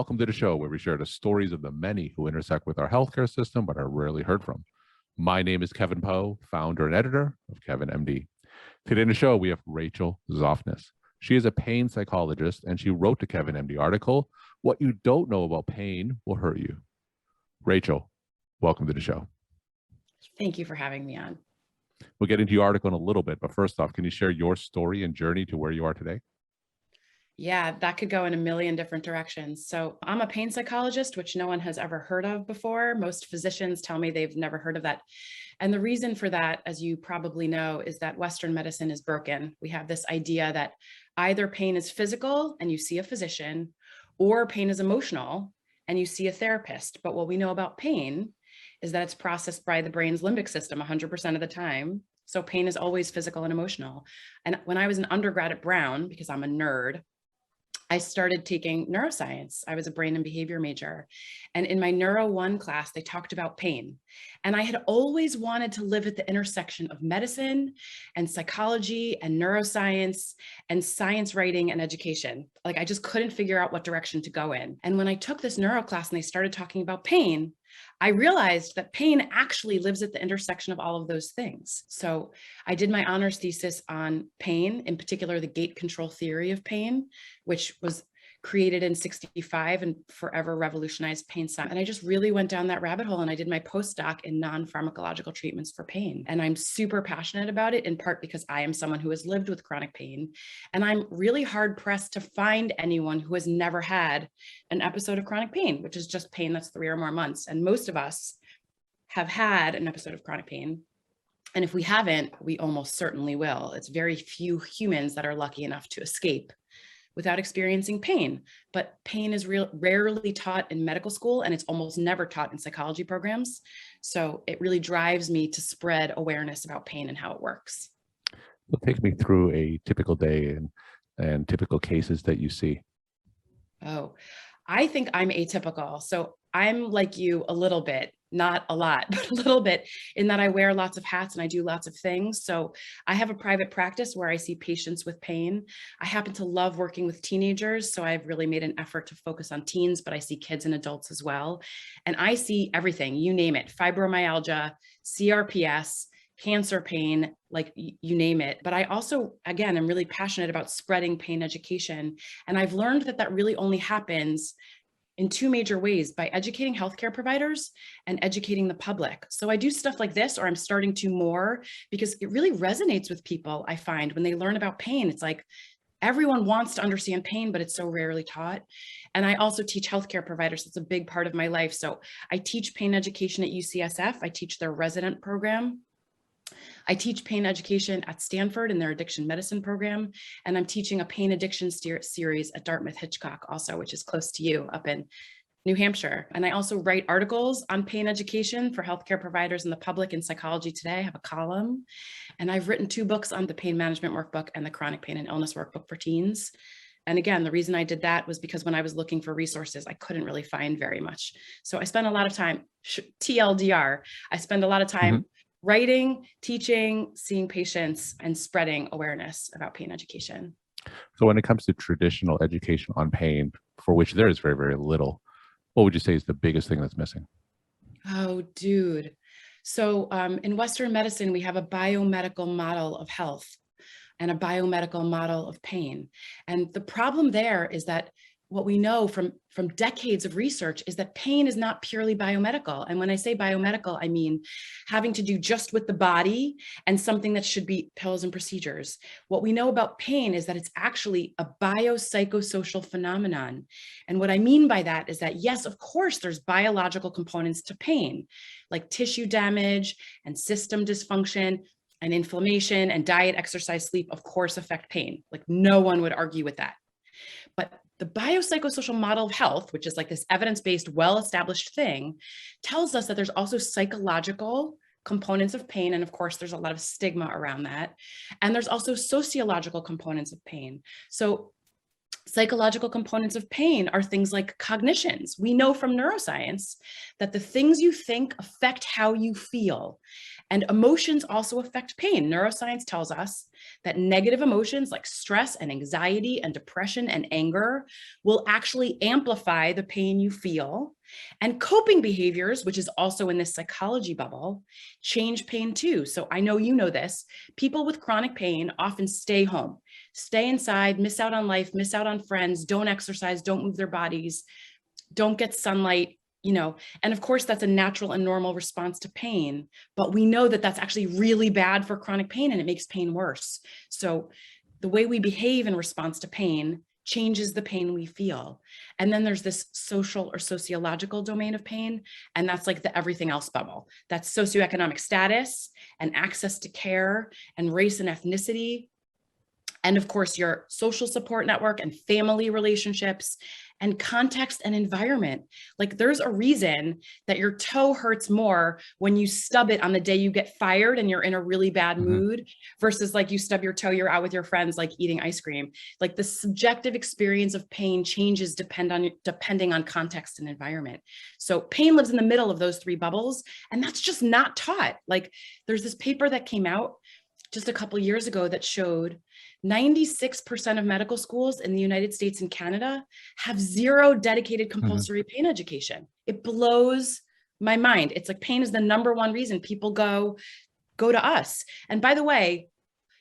Welcome to the show where we share the stories of the many who intersect with our healthcare system but are rarely heard from. My name is Kevin Poe, founder and editor of Kevin MD. Today in the show, we have Rachel Zoffness. She is a pain psychologist and she wrote the Kevin MD article, "What You Don't Know About Pain Will Hurt You." Rachel, welcome to the show. Thank you for having me on. We'll get into your article in a little bit, but first off, can you share your story and journey to where you are today? Yeah, that could go in a million different directions. So I'm a pain psychologist, which no one has ever heard of before. Most physicians tell me they've never heard of that. And the reason for that, as you probably know, is that Western medicine is broken. We have this idea that either pain is physical and you see a physician, or pain is emotional and you see a therapist. But what we know about pain is that it's processed by the brain's limbic system 100% of the time. So pain is always physical and emotional. And when I was an undergrad at Brown, because I'm a nerd, I started taking neuroscience. I was a brain and behavior major. And in my Neuro 1 class, they talked about pain. And I had always wanted to live at the intersection of medicine and psychology and neuroscience and science writing and education. Like I just couldn't figure out what direction to go in. And when I took this neuro class and they started talking about pain, I realized that pain actually lives at the intersection of all of those things. So I did my honors thesis on pain, in particular, the gate control theory of pain, which was created in '65 and forever revolutionized pain science. And I just really went down that rabbit hole and I did my postdoc in non-pharmacological treatments for pain. And I'm super passionate about it, in part because I am someone who has lived with chronic pain. And I'm really hard pressed to find anyone who has never had an episode of chronic pain, which is just pain that's 3 or more months. And most of us have had an episode of chronic pain. And if we haven't, we almost certainly will. It's very few humans that are lucky enough to escape without experiencing pain. But pain is rarely taught in medical school, and it's almost never taught in psychology programs. So it really drives me to spread awareness about pain and how it works. Well, take me through a typical day and typical cases that you see. Oh, I think I'm atypical. So I'm like you a little bit, not a lot, but a little bit, in that I wear lots of hats and I do lots of things. So I have a private practice where I see patients with pain. I happen to love working with teenagers. So I've really made an effort to focus on teens, but I see kids and adults as well. And I see everything, you name it, fibromyalgia, CRPS, cancer pain, like you name it. But I also, again, I'm really passionate about spreading pain education. And I've learned that that really only happens in 2 major ways: by educating healthcare providers and educating the public. So I do stuff like this, or I'm starting to more, because it really resonates with people. I find when they learn about pain, it's like everyone wants to understand pain, but it's so rarely taught. And I also teach healthcare providers. It's a big part of my life. So I teach pain education at UCSF. I teach their resident program. I teach pain education at Stanford in their addiction medicine program, and I'm teaching a pain addiction series at Dartmouth Hitchcock also, which is close to you up in New Hampshire. And I also write articles on pain education for healthcare providers and the public in Psychology Today. I have a column, and I've written 2 books on the pain management workbook and the chronic pain and illness workbook for teens. And again, the reason I did that was because when I was looking for resources, I couldn't really find very much. So I spent a lot of time, TLDR, I spend a lot of time writing, teaching, seeing patients, and spreading awareness about pain education. So when it comes to traditional education on pain, for which there is very, very little, what would you say is the biggest thing that's missing? Oh, dude. So in Western medicine, we have a biomedical model of health and a biomedical model of pain. And the problem there is that what we know from decades of research is that pain is not purely biomedical. And when I say biomedical, I mean having to do just with the body and something that should be pills and procedures. What we know about pain is that it's actually a biopsychosocial phenomenon. And what I mean by that is that, yes, of course, there's biological components to pain, like tissue damage and system dysfunction and inflammation and diet, exercise, sleep, of course, affect pain. Like no one would argue with that. But the biopsychosocial model of health, which is like this evidence-based, well-established thing, tells us that there's also psychological components of pain. And of course, there's a lot of stigma around that. And there's also sociological components of pain. So psychological components of pain are things like cognitions. We know from neuroscience that the things you think affect how you feel. And emotions also affect pain. Neuroscience tells us that negative emotions like stress and anxiety and depression and anger will actually amplify the pain you feel. And coping behaviors, which is also in this psychology bubble, change pain too. So I know you know this. People with chronic pain often stay home, stay inside, miss out on life, miss out on friends, don't exercise, don't move their bodies, don't get sunlight, and of course that's a natural and normal response to pain, but we know that that's actually really bad for chronic pain and it makes pain worse. So the way we behave in response to pain changes the pain we feel. And then there's this social or sociological domain of pain, and that's like the everything else bubble. That's socioeconomic status and access to care and race and ethnicity. And of course, your social support network and family relationships and context and environment. Like there's a reason that your toe hurts more when you stub it on the day you get fired and you're in a really bad mood versus like you stub your toe, you're out with your friends, like eating ice cream. Like the subjective experience of pain changes depending on context and environment. So pain lives in the middle of those three bubbles, and that's just not taught. Like there's this paper that came out just a couple of years ago that showed 96% of medical schools in the United States and Canada have zero dedicated compulsory pain education. It blows my mind. It's like pain is the number one reason people go to us. And by the way,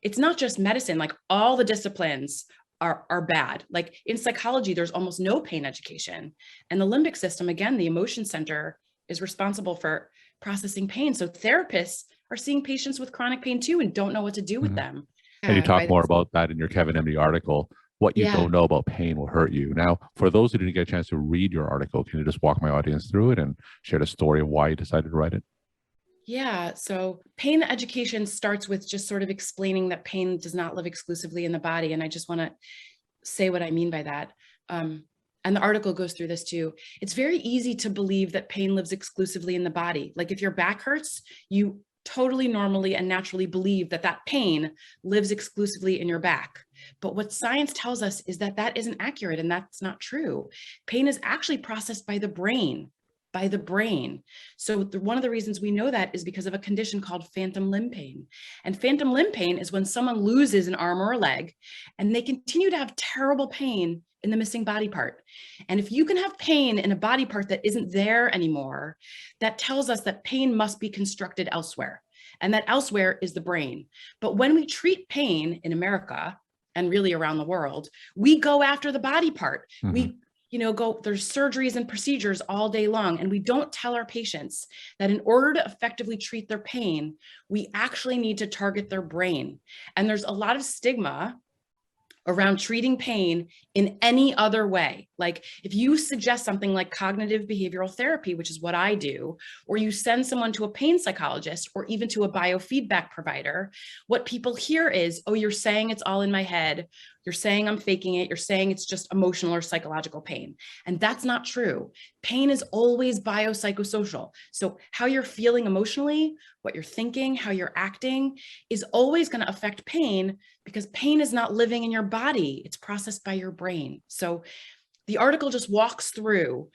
it's not just medicine, like all the disciplines are bad. Like in psychology, there's almost no pain education. And the limbic system, again, the emotion center, is responsible for processing pain. So therapists are seeing patients with chronic pain too and don't know what to do with them. And you talk more about that in your Kevin MD article. What you don't know about pain will hurt you. Now, for those who didn't get a chance to read your article, can you just walk my audience through it and share the story of why you decided to write it? Yeah, so pain education starts with just sort of explaining that pain does not live exclusively in the body. And I just want to say what I mean by that. And the article goes through this too. It's very easy to believe that pain lives exclusively in the body. Like if your back hurts, you totally normally and naturally believe that that pain lives exclusively in your back. But what science tells us is that that isn't accurate and that's not true. Pain is actually processed by the brain. So one of the reasons we know that is because of a condition called phantom limb pain. And phantom limb pain is when someone loses an arm or a leg and they continue to have terrible pain in the missing body part. And if you can have pain in a body part that isn't there anymore, that tells us that pain must be constructed elsewhere. And that elsewhere is the brain. But when we treat pain in America and really around the world, we go after the body part. We there's surgeries and procedures all day long. And we don't tell our patients that in order to effectively treat their pain, we actually need to target their brain. And there's a lot of stigma around treating pain in any other way. Like if you suggest something like cognitive behavioral therapy, which is what I do, or you send someone to a pain psychologist or even to a biofeedback provider, what people hear is, oh, you're saying it's all in my head. You're saying I'm faking it. You're saying it's just emotional or psychological pain. And that's not true. Pain is always biopsychosocial. So how you're feeling emotionally, what you're thinking, how you're acting is always going to affect pain because pain is not living in your body. It's processed by your brain. So the article just walks through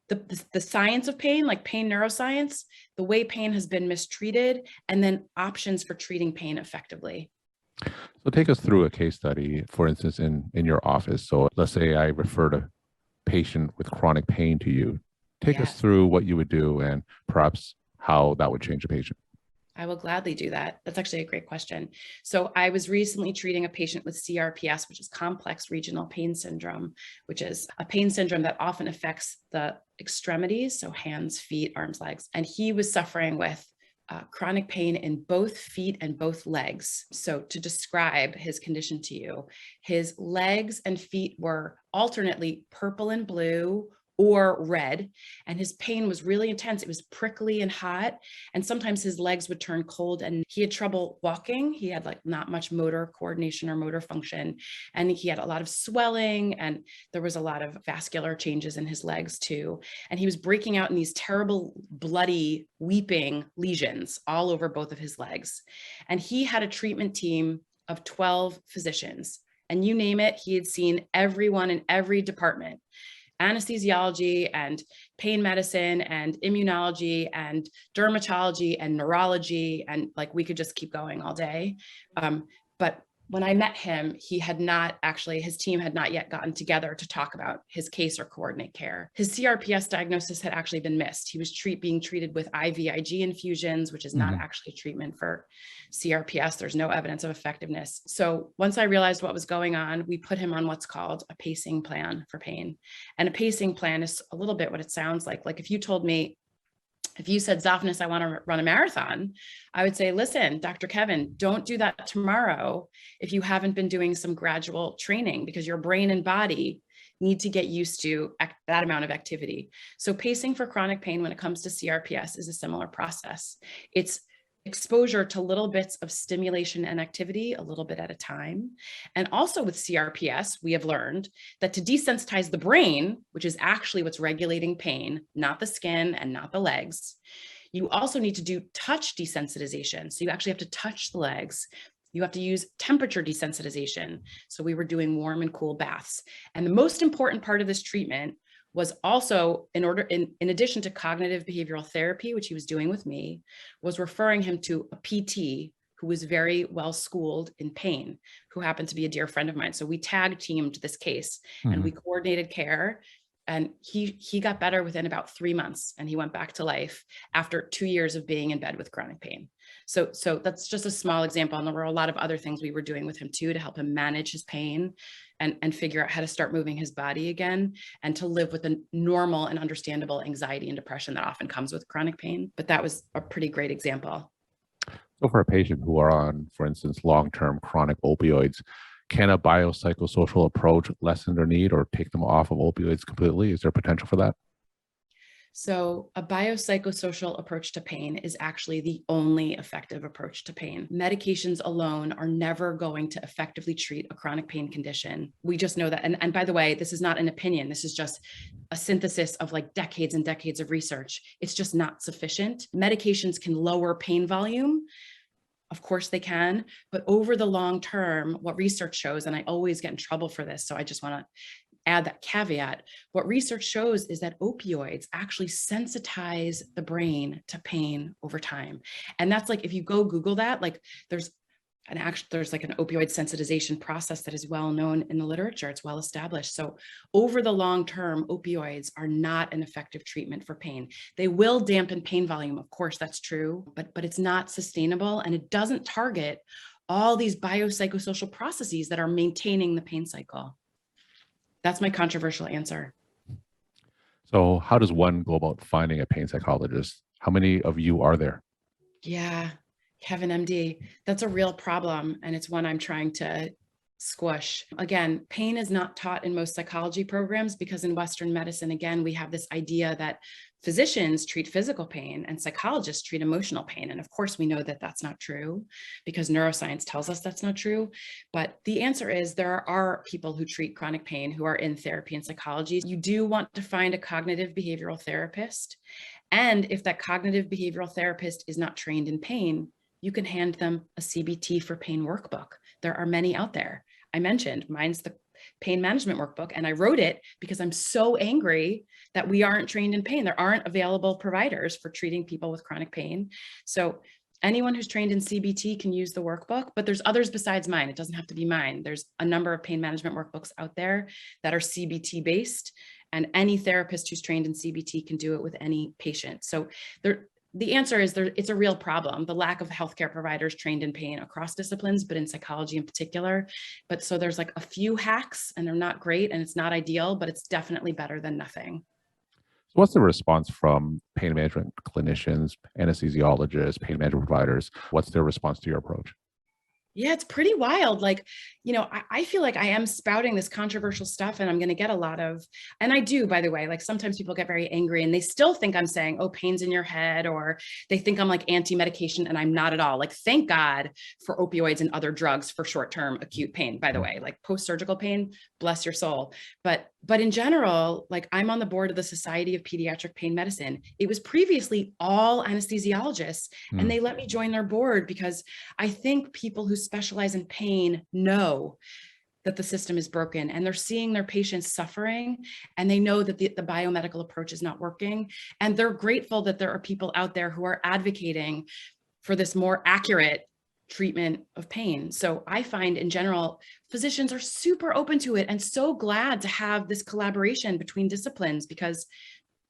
the science of pain, like pain neuroscience, the way pain has been mistreated, and then options for treating pain effectively. So take us through a case study, for instance, in your office. So let's say I referred a patient with chronic pain to you. Take us through what you would do and perhaps how that would change a patient. I will gladly do that. That's actually a great question. So I was recently treating a patient with CRPS, which is complex regional pain syndrome, which is a pain syndrome that often affects the extremities, so hands, feet, arms, legs. And he was suffering with chronic pain in both feet and both legs. So to describe his condition to you, his legs and feet were alternately purple and blue or red, and his pain was really intense. It was prickly and hot, and sometimes his legs would turn cold, and he had trouble walking. He had like not much motor coordination or motor function, and he had a lot of swelling, and there was a lot of vascular changes in his legs too. And he was breaking out in these terrible, bloody, weeping lesions all over both of his legs. And he had a treatment team of 12 physicians, and you name it, he had seen everyone in every department. anesthesiology and pain medicine and immunology and dermatology and neurology. And like, we could just keep going all day. But when I met him, his team had not yet gotten together to talk about his case or coordinate care. His CRPS diagnosis had actually been missed. He was being treated with IVIG infusions, which is not actually treatment for CRPS. There's no evidence of effectiveness. So once I realized what was going on, we put him on what's called a pacing plan for pain. And a pacing plan is a little bit what it sounds like. Like if you said, Zoffness, I want to run a marathon, I would say, listen, Dr. Kevin, don't do that tomorrow if you haven't been doing some gradual training, because your brain and body need to get used to that amount of activity. So pacing for chronic pain when it comes to CRPS is a similar process. It's exposure to little bits of stimulation and activity a little bit at a time. And also with CRPS, we have learned that to desensitize the brain, which is actually what's regulating pain, not the skin and not the legs, you also need to do touch desensitization. So you actually have to touch the legs. You have to use temperature desensitization. So we were doing warm and cool baths. And the most important part of this treatment was also, in addition to cognitive behavioral therapy, which he was doing with me, was referring him to a PT who was very well schooled in pain, who happened to be a dear friend of mine. So we tag teamed this case and we coordinated care. And he got better within about 3 months, and he went back to life after 2 years of being in bed with chronic pain. So that's just a small example. And there were a lot of other things we were doing with him too, to help him manage his pain and figure out how to start moving his body again and to live with the normal and understandable anxiety and depression that often comes with chronic pain. But that was a pretty great example. So for a patient who are on, for instance, long-term chronic opioids, can a biopsychosocial approach lessen their need or take them off of opioids completely? Is there potential for that? So a biopsychosocial approach to pain is actually the only effective approach to pain. Medications alone are never going to effectively treat a chronic pain condition. We just know that. And by the way, this is not an opinion. This is just a synthesis of like decades and decades of research. It's just not sufficient. Medications can lower pain volume. Of course they can, but over the long term, what research shows, and I always get in trouble for this, so I just want to add that caveat. What research shows is that opioids actually sensitize the brain to pain over time. And that's like, if you go Google that, like there's like an opioid sensitization process that is well known in the literature. It's well established. So over the long term, opioids are not an effective treatment for pain. They will dampen pain volume. Of course, that's true, but it's not sustainable, and it doesn't target all these biopsychosocial processes that are maintaining the pain cycle. That's my controversial answer. So how does one go about finding a pain psychologist? How many of you are there? Yeah, Kevin, MD, that's a real problem. And it's one I'm trying to squash. Again, pain is not taught in most psychology programs because in Western medicine, again, we have this idea that physicians treat physical pain and psychologists treat emotional pain. And of course, we know that that's not true because neuroscience tells us that's not true. But the answer is there are people who treat chronic pain who are in therapy and psychology. You do want to find a cognitive behavioral therapist. And if that cognitive behavioral therapist is not trained in pain, you can hand them a CBT for pain workbook. There are many out there. I mentioned mine's the pain management workbook, and I wrote it because I'm so angry that we aren't trained in pain. There aren't available providers for treating people with chronic pain. So anyone who's trained in CBT can use the workbook, but there's others besides mine. It doesn't have to be mine. There's a number of pain management workbooks out there that are CBT based, and any therapist who's trained in CBT can do it with any patient. So the answer is it's a real problem, the lack of healthcare providers trained in pain across disciplines, but in psychology in particular. But so there's like a few hacks, and they're not great and it's not ideal, but it's definitely better than nothing. So what's the response from pain management clinicians, anesthesiologists, pain management providers? What's their response to your approach? Yeah, it's pretty wild. Like, I feel like I am spouting this controversial stuff and I'm going to get a lot of, and I do, by the way, like sometimes people get very angry and they still think I'm saying, oh, pain's in your head, or they think I'm like anti-medication, and I'm not at all. Like, thank God for opioids and other drugs for short-term acute pain, by the way, like post-surgical pain, bless your soul. But in general, like I'm on the board of the Society of Pediatric Pain Medicine. It was previously all anesthesiologists, and they let me join their board because I think people who specialize in pain know that the system is broken, and they're seeing their patients suffering, and they know that the biomedical approach is not working. And they're grateful that there are people out there who are advocating for this more accurate treatment of pain. So I find in general, physicians are super open to it and so glad to have this collaboration between disciplines, because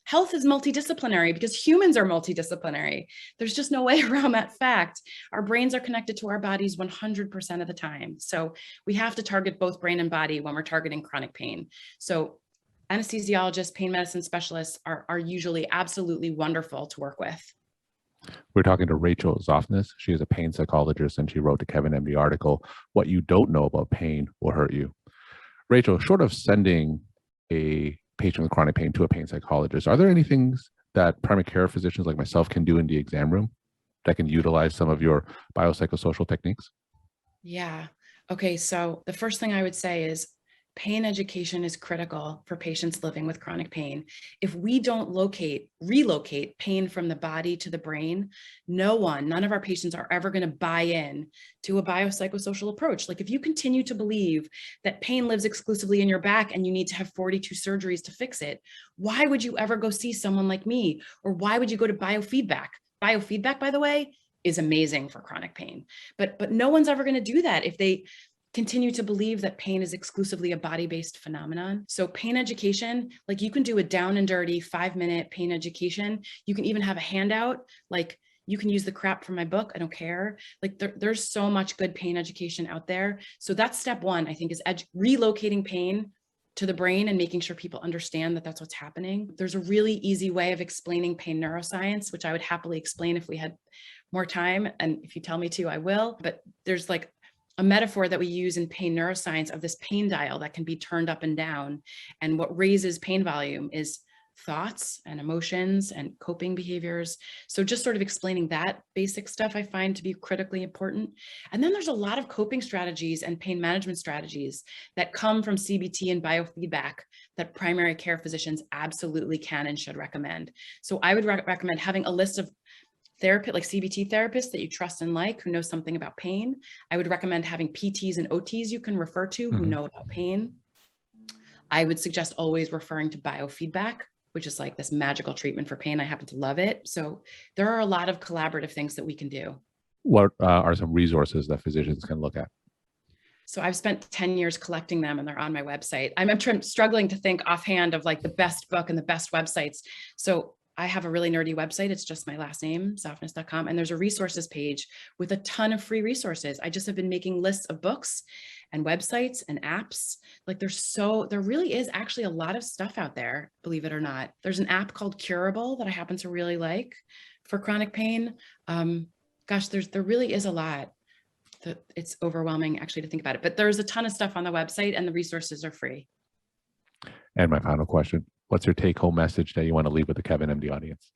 health is multidisciplinary, because humans are multidisciplinary. There's just no way around that fact. Our brains are connected to our bodies 100% of the time. So we have to target both brain and body when we're targeting chronic pain. So anesthesiologists, pain medicine specialists are usually absolutely wonderful to work with. We're talking to Rachel Zoffness. She is a pain psychologist, and she wrote the Kevin MD article, "What You Don't Know About Pain Will Hurt You." Rachel, short of sending a patient with chronic pain to a pain psychologist, are there any things that primary care physicians like myself can do in the exam room that can utilize some of your biopsychosocial techniques? Yeah. Okay. So the first thing I would say is pain education is critical for patients living with chronic pain. If we don't relocate pain from the body to the brain, none of our patients are ever going to buy in to a biopsychosocial approach. Like if you continue to believe that pain lives exclusively in your back and you need to have 42 surgeries to fix it, why would you ever go see someone like me? Or why would you go to biofeedback? Biofeedback, by the way, is amazing for chronic pain, but no one's ever going to do that if they continue to believe that pain is exclusively a body-based phenomenon. So pain education, like you can do a down and dirty 5-minute pain education. You can even have a handout, like you can use the crap from my book. I don't care. Like there's so much good pain education out there. So that's step one, I think, is relocating pain to the brain and making sure people understand that that's what's happening. There's a really easy way of explaining pain neuroscience, which I would happily explain if we had more time. And if you tell me to, I will. But there's like a metaphor that we use in pain neuroscience of this pain dial that can be turned up and down. And what raises pain volume is thoughts and emotions and coping behaviors. So just sort of explaining that basic stuff I find to be critically important. And then there's a lot of coping strategies and pain management strategies that come from CBT and biofeedback that primary care physicians absolutely can and should recommend. So I would recommend having a list of therapist, like CBT therapists that you trust and like, who know something about pain. I would recommend having PTs and OTs you can refer to who know about pain. I would suggest always referring to biofeedback, which is like this magical treatment for pain. I happen to love it. So there are a lot of collaborative things that we can do. What are some resources that physicians can look at? So I've spent 10 years collecting them and they're on my website. I'm struggling to think offhand of like the best book and the best websites. So I have a really nerdy website. It's just my last name, zoffness.com. And there's a resources page with a ton of free resources. I just have been making lists of books and websites and apps. Like there really is actually a lot of stuff out there, believe it or not. There's an app called Curable that I happen to really like for chronic pain. Gosh, there really is a lot. It's overwhelming actually to think about it, but there's a ton of stuff on the website and the resources are free. And my final question, what's your take-home message that you want to leave with the Kevin MD audience?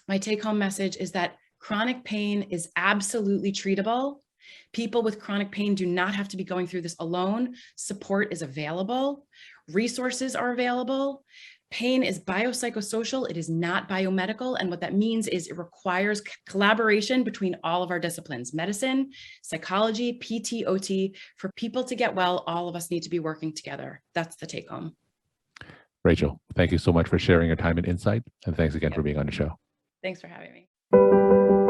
My take-home message is that chronic pain is absolutely treatable. People with chronic pain do not have to be going through this alone. Support is available. Resources are available. Pain is biopsychosocial. It is not biomedical. And what that means is it requires collaboration between all of our disciplines: medicine, psychology, PT, OT. For people to get well, all of us need to be working together. That's the take home. Rachel, thank you so much for sharing your time and insight. And thanks again for being on the show. Thanks for having me.